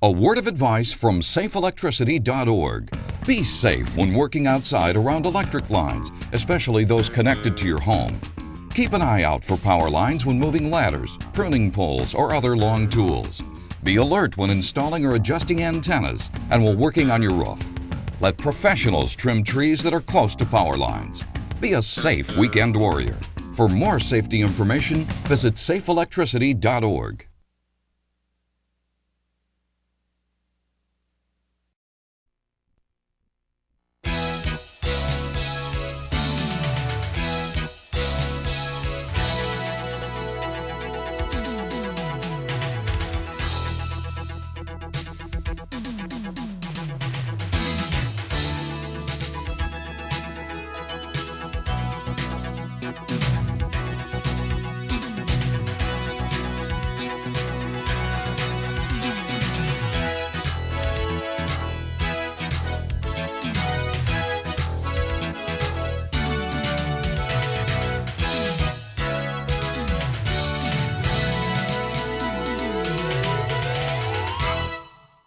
A word of advice from safeelectricity.org. Be safe when working outside around electric lines, especially those connected to your home. Keep an eye out for power lines when moving ladders, pruning poles, or other long tools. Be alert when installing or adjusting antennas and while working on your roof. Let professionals trim trees that are close to power lines. Be a safe weekend warrior. For more safety information, visit safeelectricity.org.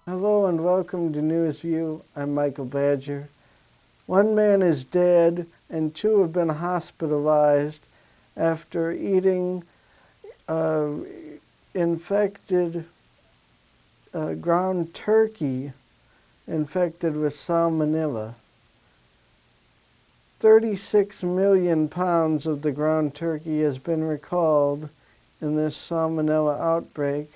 Hello and welcome to NewsView. I'm Michael Badger. One man is dead and two have been hospitalized after eating infected ground turkey infected with Salmonella. 36 million pounds of the ground turkey has been recalled in this Salmonella outbreak,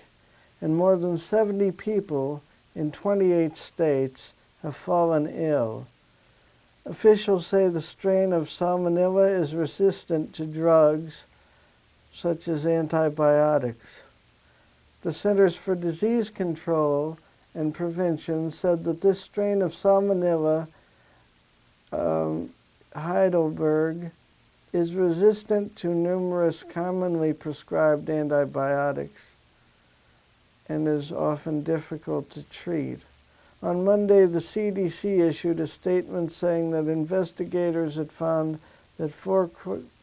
and more than 70 people in 28 states have fallen ill. Officials say the strain of Salmonella is resistant to drugs such as antibiotics. The Centers for Disease Control and Prevention said that this strain of Salmonella Heidelberg is resistant to numerous commonly prescribed antibiotics and is often difficult to treat. On Monday, the CDC issued a statement saying that investigators had found that 4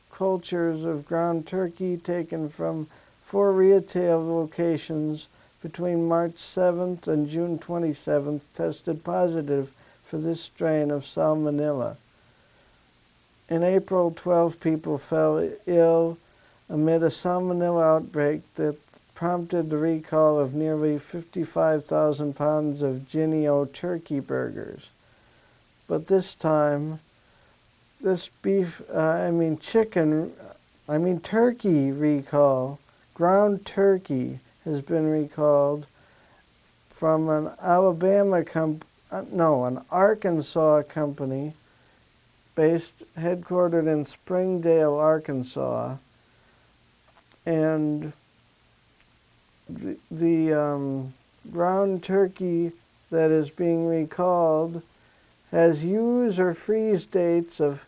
cultures of ground turkey taken from 4 retail locations between March 7th and June 27th tested positive for this strain of Salmonella. In April, 12 people fell ill amid a Salmonella outbreak that prompted the recall of nearly 55,000 pounds of Jennie-O turkey burgers. But this time, this turkey recall, ground turkey, has been recalled from an Arkansas company headquartered in Springdale, Arkansas, and the ground turkey that is being recalled has use or freeze dates of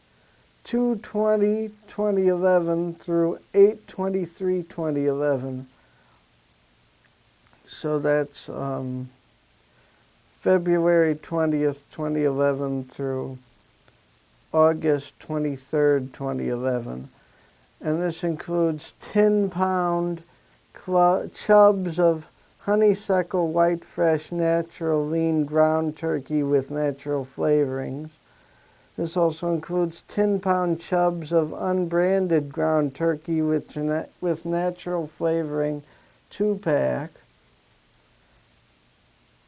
2/20/2011 through 8/23/2011. So that's February 20th, 2011 through August 23rd, 2011. And this includes 10-pound chubs of honeysuckle white fresh natural lean ground turkey with natural flavorings. This also includes 10-pound chubs of unbranded ground turkey with natural flavoring 2-pack.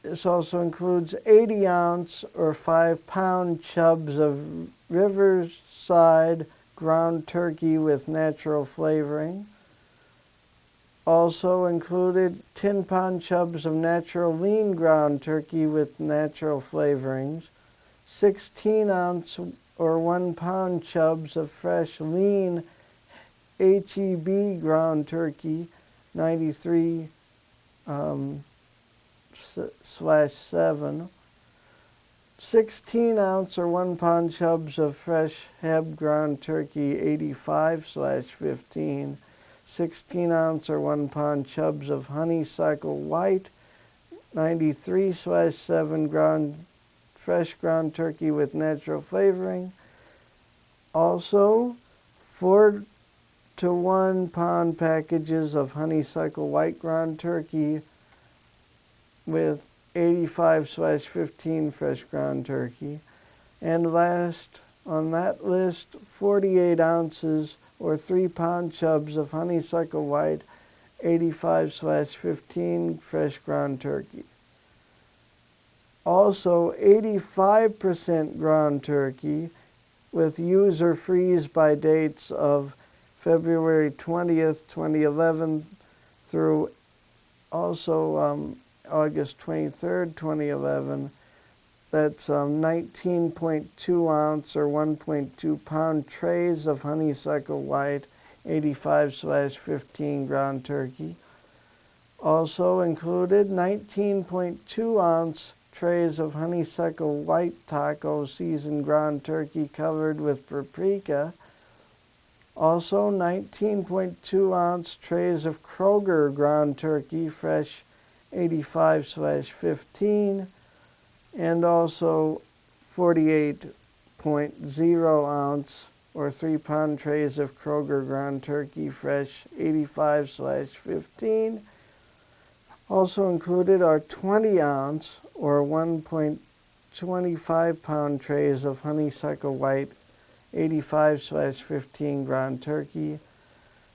This also includes 80-ounce or 5-pound chubs of Riverside ground turkey with natural flavoring. Also included 10-pound chubs of natural lean ground turkey with natural flavorings, 16-ounce or 1-pound chubs of fresh lean HEB ground turkey, 93/7, 16-ounce or 1-pound chubs of fresh Heb ground turkey, 85/15, 16-ounce or 1-pound chubs of honeysuckle white, 93/7 fresh ground turkey with natural flavoring. Also, 4 to 1 pound packages of honeysuckle white ground turkey with 85/15 fresh ground turkey. And last on that list, 48 ounces or 3-pound chubs of honeysuckle white, 85/15 fresh ground turkey. Also, 85% ground turkey with user freeze by dates of February 20th, 2011 through also August 23rd, 2011. That's 19.2 ounce or 1.2 pound trays of honeysuckle white, 85/15 ground turkey. Also included 19.2 ounce trays of honeysuckle white taco seasoned ground turkey covered with paprika. Also 19.2 ounce trays of Kroger ground turkey, fresh, 85/15. And also 48.0 ounce or 3-pound trays of Kroger ground turkey, fresh, 85/15. Also included are 20 ounce or 1.25 pound trays of honeysuckle white, 85/15 ground turkey,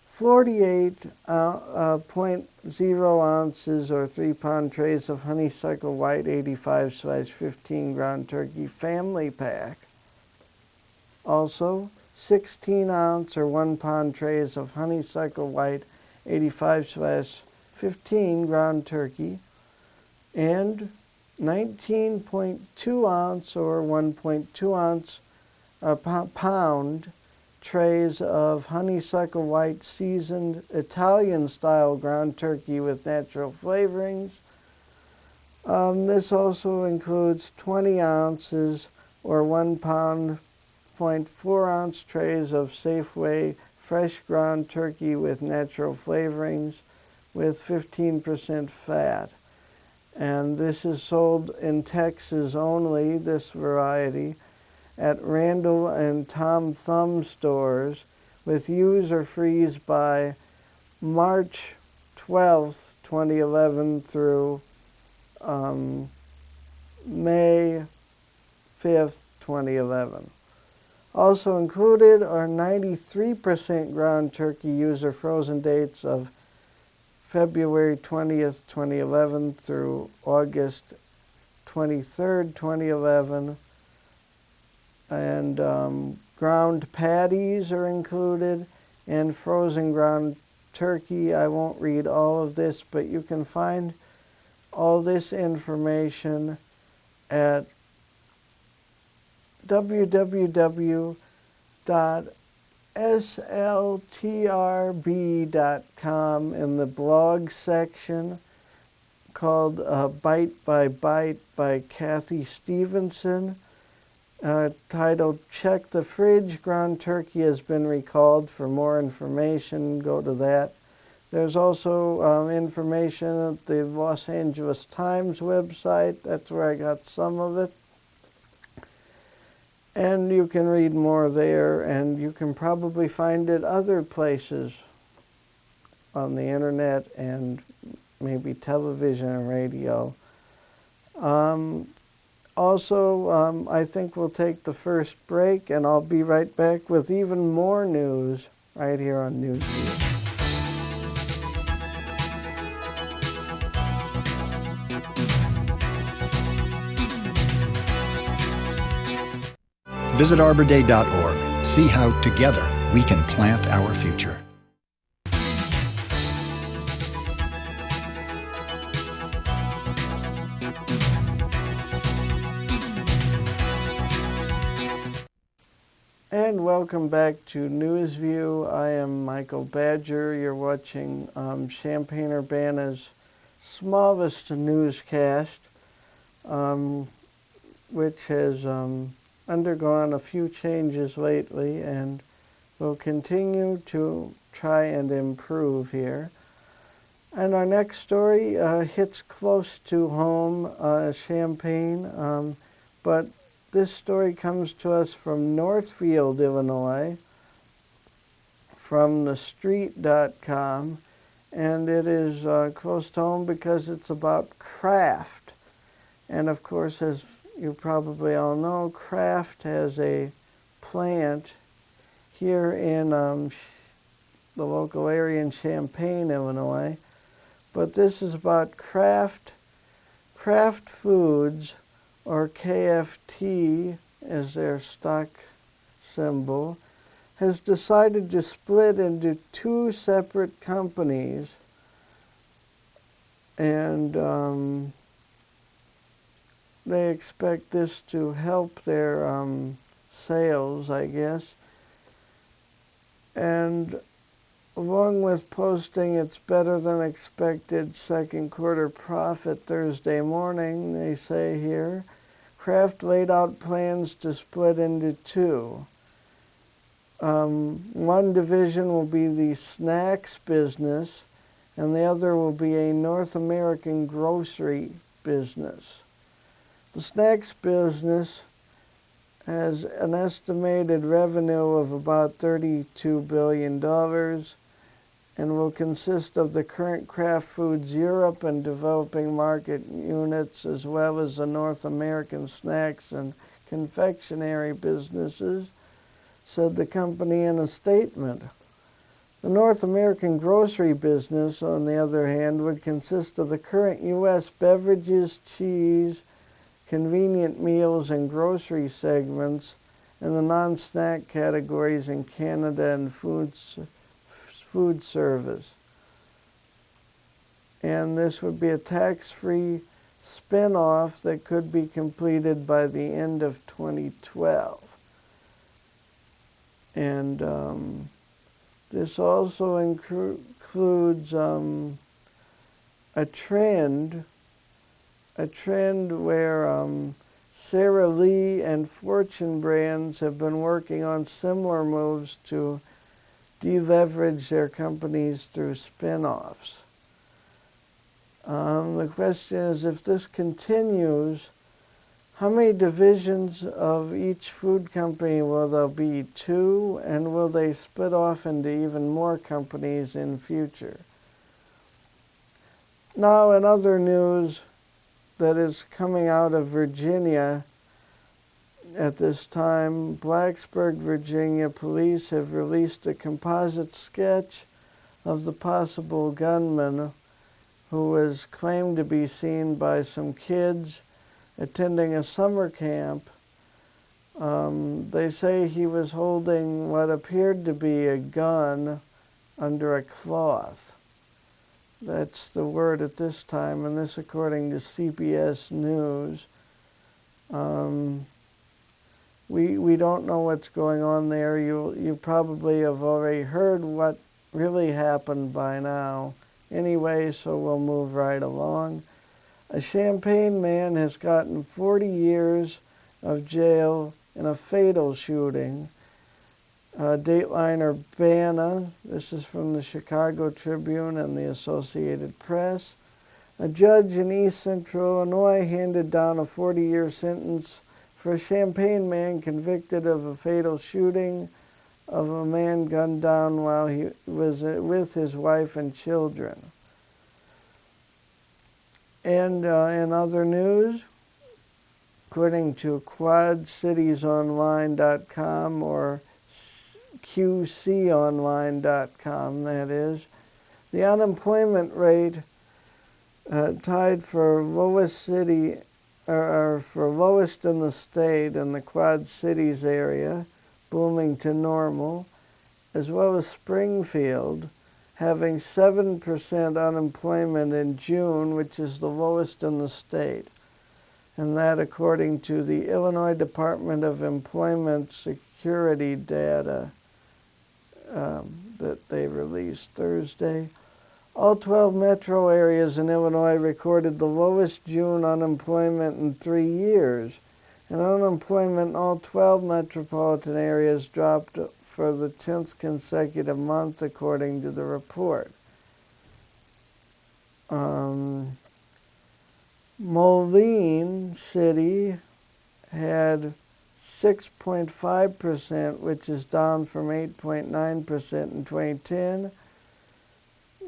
48.0 ounces or 3-pound trays of honeysuckle white, 85/15 ground turkey family pack. Also 16 ounce or 1-pound trays of honeysuckle white, 85/15 ground turkey, and 19.2 ounce or 1.2 ounce pound trays of honeysuckle white seasoned Italian style ground turkey with natural flavorings. This also includes 20 ounces or 1 pound, 0.4 ounce trays of Safeway fresh ground turkey with natural flavorings with 15% fat. And this is sold in Texas only, this variety, at Randall and Tom Thumb stores with user freeze by March 12th, 2011 through May 5th, 2011. Also included are 93% ground turkey user frozen dates of February 20th, 2011 through August 23rd, 2011. And ground patties are included, and frozen ground turkey. I won't read all of this, but you can find all this information at www.sltrb.com in the blog section called Bite by Bite by Kathy Stevenson. Titled Check the Fridge, Ground Turkey has been recalled. For more information, go to that. There's also information at the Los Angeles Times website. That's where I got some of it. And you can read more there, and you can probably find it other places on the internet and maybe television and radio. Also, I think we'll take the first break, and I'll be right back with even more news right here on Newsview. Visit ArborDay.org. See how together we can plant our future. And welcome back to Newsview. I am Michael Badger. You're watching Champaign-Urbana's smallest newscast, which has undergone a few changes lately and will continue to try and improve here. And our next story hits close to home, Champaign, but this story comes to us from Northfield, Illinois, from thestreet.com, and it is close to home because it's about Kraft. And of course, as you probably all know, Kraft has a plant here in the local area in Champaign, Illinois. But this is about Kraft Foods, or KFT as their stock symbol, has decided to split into two separate companies. And they expect this to help their sales, I guess. And along with posting its better than expected second quarter profit Thursday morning, they say here, Kraft laid out plans to split into two. One division will be the snacks business, and the other will be a North American grocery business. The snacks business has an estimated revenue of about $32 billion and will consist of the current Kraft Foods Europe and developing market units, as well as the North American snacks and confectionery businesses, said the company in a statement. The North American grocery business, on the other hand, would consist of the current U.S. beverages, cheese, convenient meals, and grocery segments, and the non-snack categories in Canada and food service. And this would be a tax-free spin-off that could be completed by the end of 2012. And this also includes a trend where Sara Lee and Fortune Brands have been working on similar moves to deleverage their companies through spin-offs. The question is, if this continues, how many divisions of each food company will there be? Two, and will they split off into even more companies in future? Now, in other news that is coming out of Virginia at this time, Blacksburg, Virginia police have released a composite sketch of the possible gunman who was claimed to be seen by some kids attending a summer camp. They say he was holding what appeared to be a gun under a cloth. That's the word at this time, and this according to CBS News. We don't know what's going on there. You probably have already heard what really happened by now. Anyway, so we'll move right along. A Champaign man has gotten 40 years of jail in a fatal shooting. Dateline Urbana, this is from the Chicago Tribune and the Associated Press. A judge in East Central Illinois handed down a 40-year sentence for a Champaign man convicted of a fatal shooting of a man gunned down while he was with his wife and children. And in other news, according to QuadCitiesOnline.com, or QConline.com, that is, the unemployment rate tied for lowest city, or for lowest in the state in the Quad Cities area, booming to normal, as well as Springfield, having 7% unemployment in June, which is the lowest in the state. And that according to the Illinois Department of Employment Security data that they released Thursday. All 12 metro areas in Illinois recorded the lowest June unemployment in 3 years, and unemployment in all 12 metropolitan areas dropped for the 10th consecutive month, according to the report. Moline City had 6.5%, which is down from 8.9% in 2010,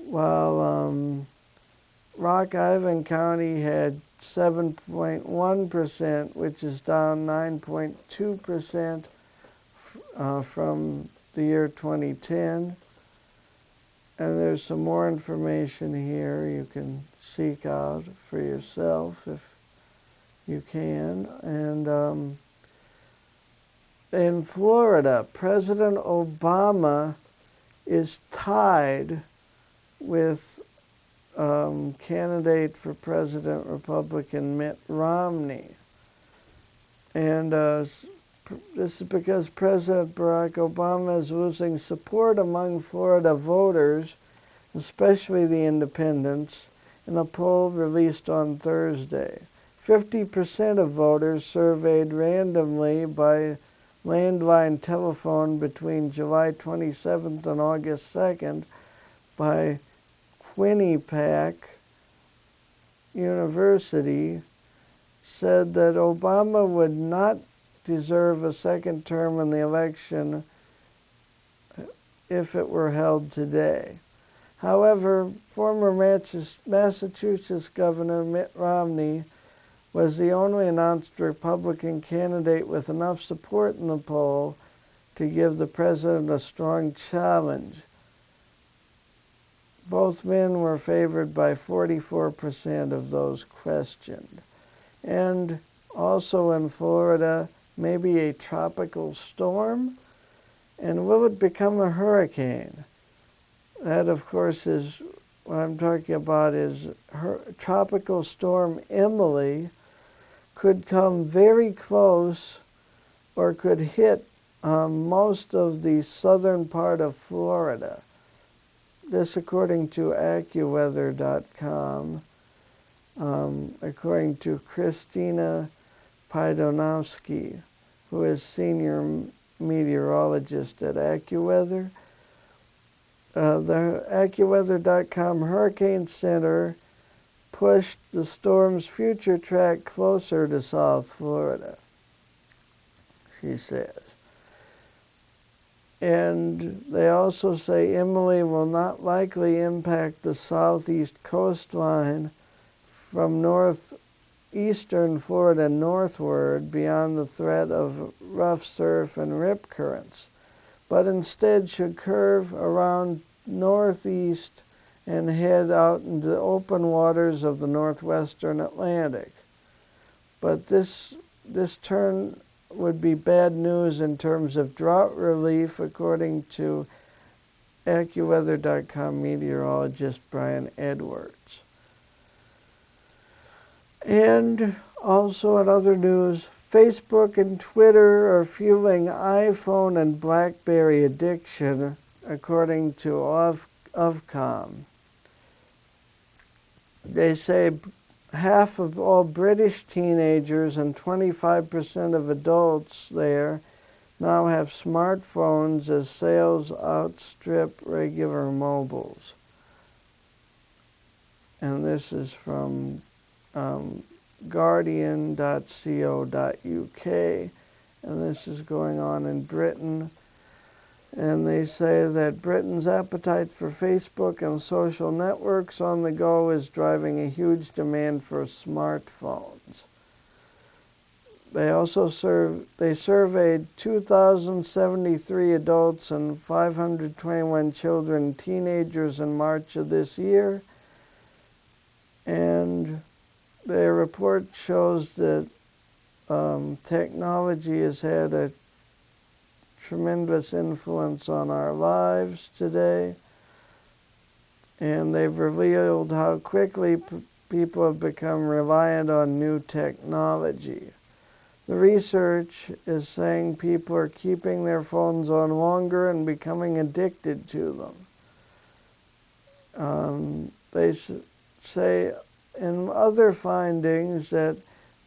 while Rock Island County had 7.1%, which is down 9.2% from the year 2010. And there's some more information here you can seek out for yourself if you can. And in Florida, President Obama is tied with candidate for president Republican Mitt Romney. And this is because President Barack Obama is losing support among Florida voters, especially the independents, in a poll released on Thursday. 50% of voters surveyed randomly by landline telephone between July 27th and August 2nd by Quinnipiac University said that Obama would not deserve a second term in the election if it were held today. However, former Massachusetts Governor Mitt Romney was the only announced Republican candidate with enough support in the poll to give the president a strong challenge. Both men were favored by 44% of those questioned. And also in Florida, maybe a tropical storm? And will it become a hurricane? That, of course, is what I'm talking about is Tropical Storm Emily could come very close or could hit most of the southern part of Florida. This according to AccuWeather.com, according to Christina Pydonowski, who is senior meteorologist at AccuWeather. The AccuWeather.com Hurricane Center pushed the storm's future track closer to South Florida, she says. And they also say Emily will not likely impact the southeast coastline from northeastern Florida northward beyond the threat of rough surf and rip currents, but instead should curve around northeast and head out into the open waters of the northwestern Atlantic. But this turn would be bad news in terms of drought relief, according to AccuWeather.com meteorologist Brian Edwards. And also in other news, Facebook and Twitter are fueling iPhone and BlackBerry addiction, according to Ofcom. They say half of all British teenagers and 25% of adults there now have smartphones as sales outstrip regular mobiles. And this is from Guardian.co.uk, and this is going on in Britain. And they say that Britain's appetite for Facebook and social networks on the go is driving a huge demand for smartphones. They also surveyed 2,073 adults and 521 children and teenagers in March of this year. And their report shows that technology has had a tremendous influence on our lives today, and they've revealed how quickly people have become reliant on new technology. The research is saying people are keeping their phones on longer and becoming addicted to them. They say in other findings that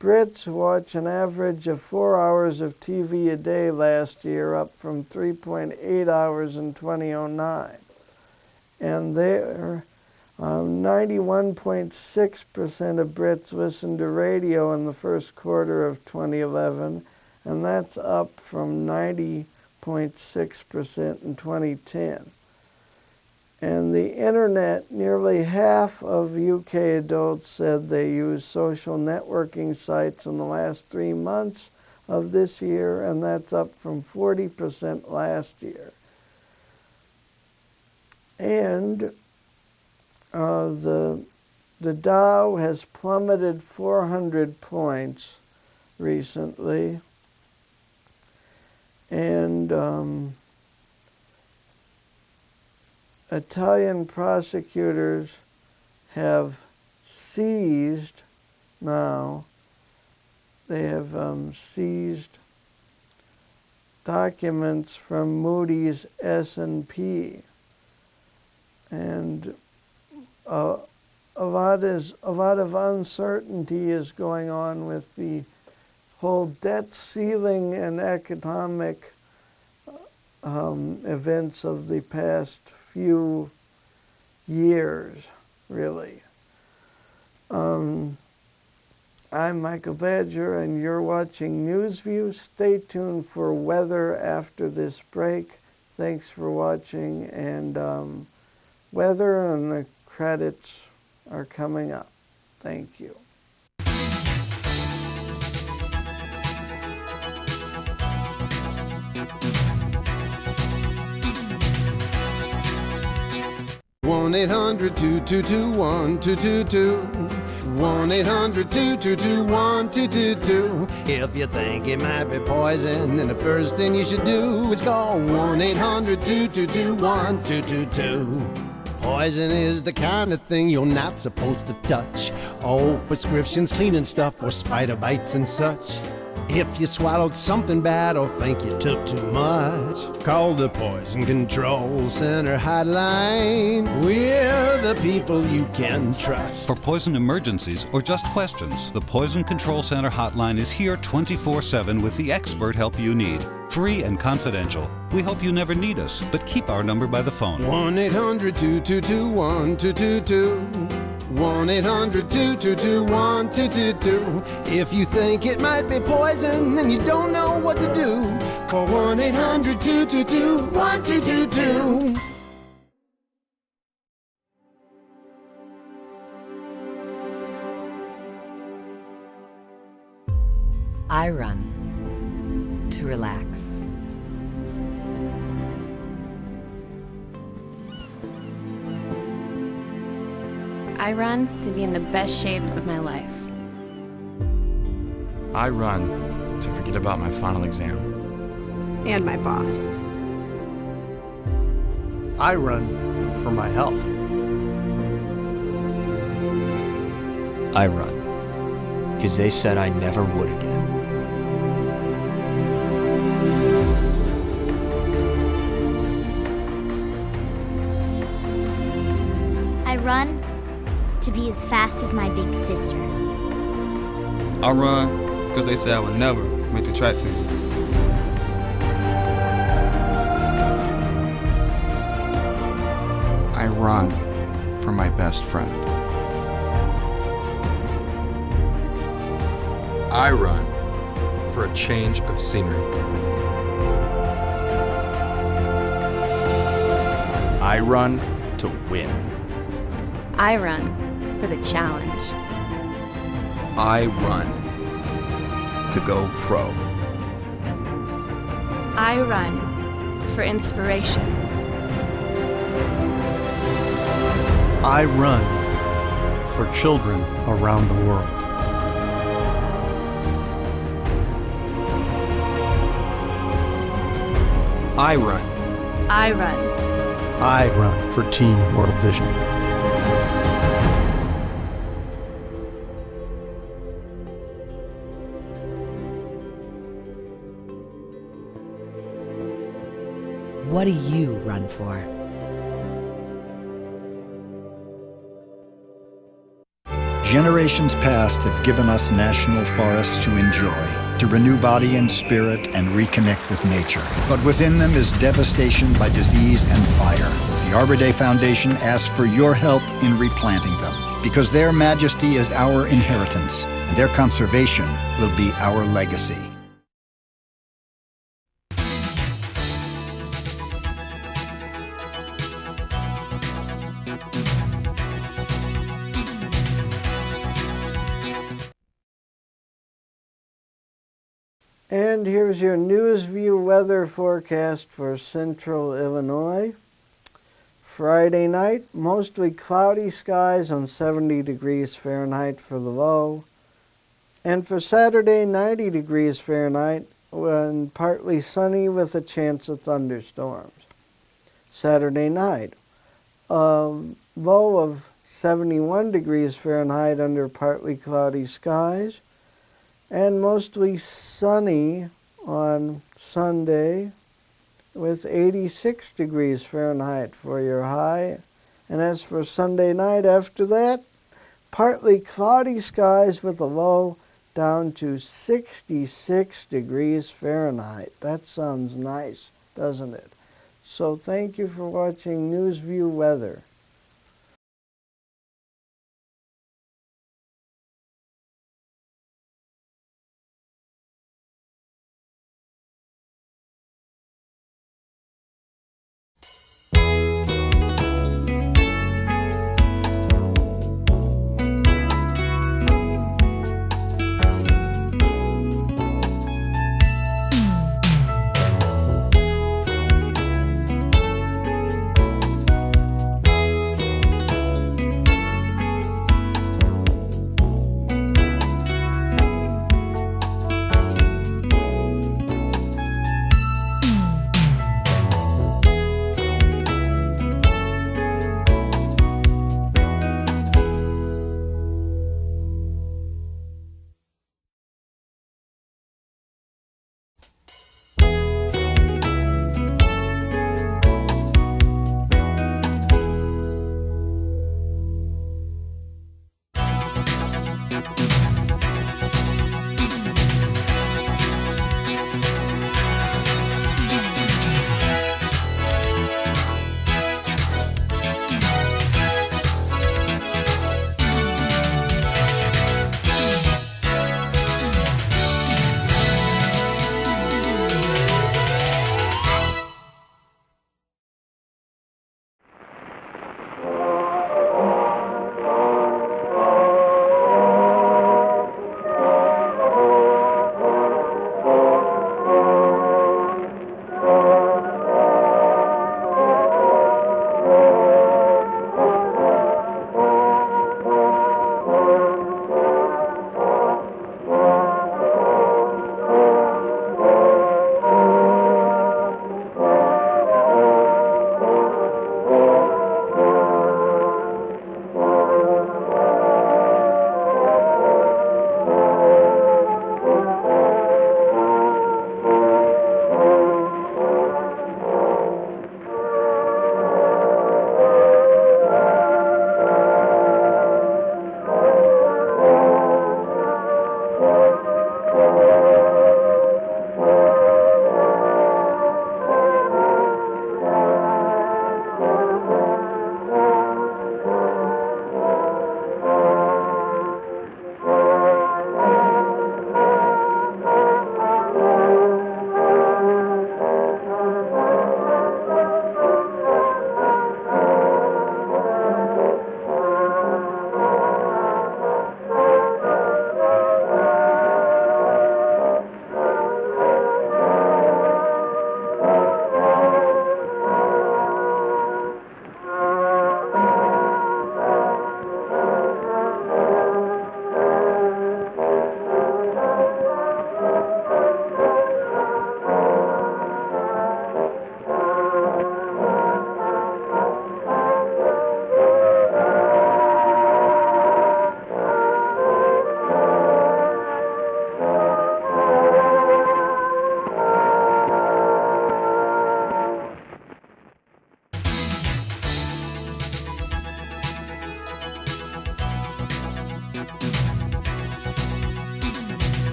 Brits watch an average of 4 hours of TV a day last year, up from 3.8 hours in 2009. And there, 91.6% of Brits listened to radio in the first quarter of 2011, and that's up from 90.6% in 2010. And the internet, nearly half of UK adults said they used social networking sites in the last 3 months of this year, and that's up from 40% last year. And the Dow has plummeted 400 points recently, and Italian prosecutors have seized now. They have seized documents from Moody's S&P, and a lot of uncertainty is going on with the whole debt ceiling and economic events of the past few years, really. I'm Michael Badger, and you're watching NewsView. Stay tuned for weather after this break. Thanks for watching, and weather and the credits are coming up. Thank you. One 800-222-1222. 1-800-222-1222. If you think it might be poison, then the first thing you should do is call 1-800-222-1222. Poison is the kind of thing you're not supposed to touch. Oh, prescriptions, cleaning stuff, or spider bites and such. If you swallowed something bad or think you took too much, call the Poison Control Center hotline. We're the people you can trust. For poison emergencies or just questions, the Poison Control Center hotline is here 24/7 with the expert help you need. Free and confidential. We hope you never need us, but keep our number by the phone. 1-800-222-1222. 1-800-222-1222. If you think it might be poison and you don't know what to do, call 1-800-222-1222. I run to relax. I run to be in the best shape of my life. I run to forget about my final exam. And my boss. I run for my health. I run because they said I never would again. I run to be as fast as my big sister. I run because they said I would never make the track team. I run for my best friend. I run for a change of scenery. I run to win. I run for the challenge. I run to go pro. I run for inspiration. I run for children around the world. I run. I run. I run for Team World Vision. What do you run for? Generations past have given us national forests to enjoy, to renew body and spirit and reconnect with nature. But within them is devastation by disease and fire. The Arbor Day Foundation asks for your help in replanting them, because their majesty is our inheritance, and their conservation will be our legacy. And here's your NewsView weather forecast for central Illinois. Friday night, mostly cloudy skies on 70 degrees Fahrenheit for the low. And for Saturday, 90 degrees Fahrenheit and partly sunny with a chance of thunderstorms. Saturday night, a low of 71 degrees Fahrenheit under partly cloudy skies, and mostly sunny on Sunday with 86 degrees Fahrenheit for your high. And as for Sunday night after that, partly cloudy skies with a low down to 66 degrees Fahrenheit. That sounds nice, doesn't it? So thank you for watching NewsView Weather.